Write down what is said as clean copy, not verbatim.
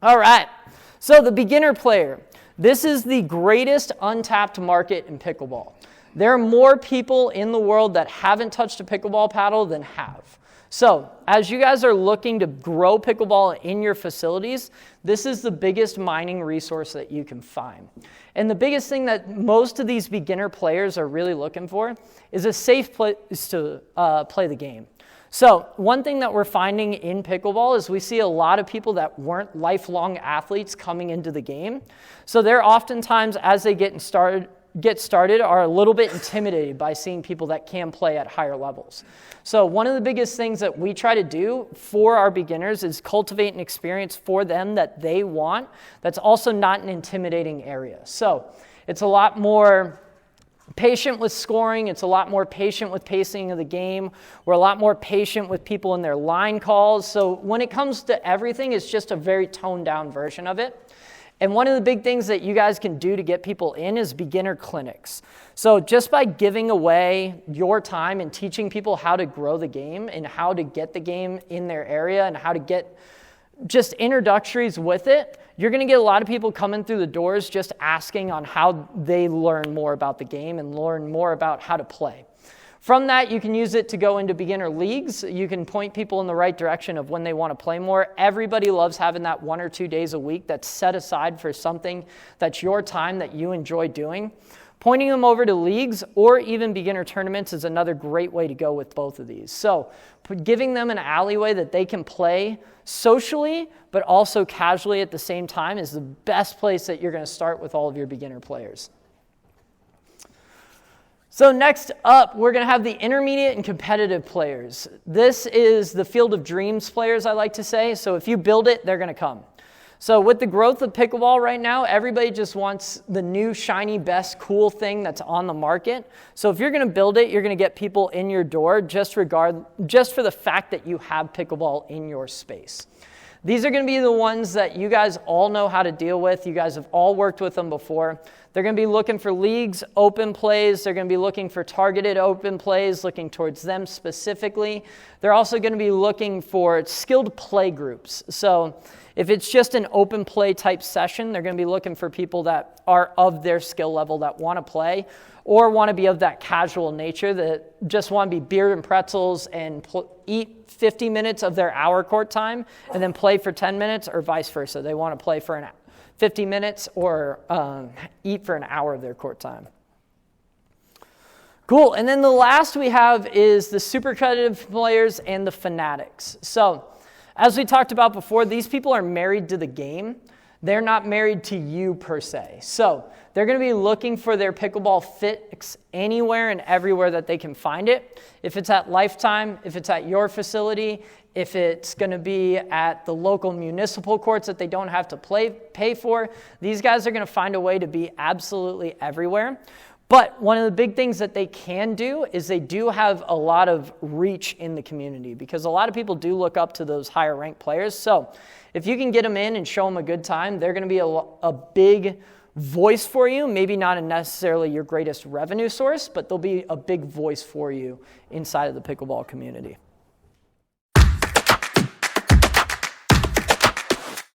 All right, so the beginner player. This is the greatest untapped market in pickleball. There are more people in the world that haven't touched a pickleball paddle than have. So as you guys are looking to grow pickleball in your facilities, this is the biggest mining resource that you can find. And the biggest thing that most of these beginner players are really looking for is a safe place to play the game. So one thing that we're finding in pickleball is we see a lot of people that weren't lifelong athletes coming into the game. So they're oftentimes, as they get started, are a little bit intimidated by seeing people that can play at higher levels. So one of the biggest things that we try to do for our beginners is cultivate an experience for them that they want that's also not an intimidating area. So it's a lot more patient with scoring. It's a lot more patient with pacing of the game. We're a lot more patient with people in their line calls. So when it comes to everything, it's just a very toned down version of it. And one of the big things that you guys can do to get people in is beginner clinics. So just by giving away your time and teaching people how to grow the game and how to get the game in their area and how to get just introductories with it, you're going to get a lot of people coming through the doors just asking on how they learn more about the game and learn more about how to play. From that, you can use it to go into beginner leagues. You can point people in the right direction of when they want to play more. Everybody loves having that 1 or 2 days a week that's set aside for something that's your time that you enjoy doing. Pointing them over to leagues or even beginner tournaments is another great way to go with both of these. So giving them an alleyway that they can play socially but also casually at the same time is the best place that you're going to start with all of your beginner players. So next up, we're going to have the intermediate and competitive players. This is the field of dreams players, I like to say. So if you build it, they're going to come. So with the growth of pickleball right now, everybody just wants the new, shiny, best, cool thing that's on the market. So if you're going to build it, you're going to get people in your door just for the fact that you have pickleball in your space. These are going to be the ones that you guys all know how to deal with. You guys have all worked with them before. They're going to be looking for leagues, open plays. They're going to be looking for targeted open plays, looking towards them specifically. They're also going to be looking for skilled play groups. So if it's just an open play type session, they're going to be looking for people that are of their skill level that want to play or want to be of that casual nature that just want to be beer and pretzels and eat 50 minutes of their hour court time and then play for 10 minutes or vice versa. They want to play for 50 minutes or eat for an hour of their court time. Cool. And then the last we have is the super competitive players and the fanatics. So as we talked about before, these people are married to the game. They're not married to you per se. So they're going to be looking for their pickleball fix anywhere and everywhere that they can find it. If it's at Lifetime, if it's at your facility, if it's going to be at the local municipal courts that they don't have to pay for, these guys are going to find a way to be absolutely everywhere. But one of the big things that they can do is they do have a lot of reach in the community because a lot of people do look up to those higher ranked players. So if you can get them in and show them a good time, they're going to be a big voice for you, maybe not necessarily your greatest revenue source, but they'll be a big voice for you inside of the pickleball community.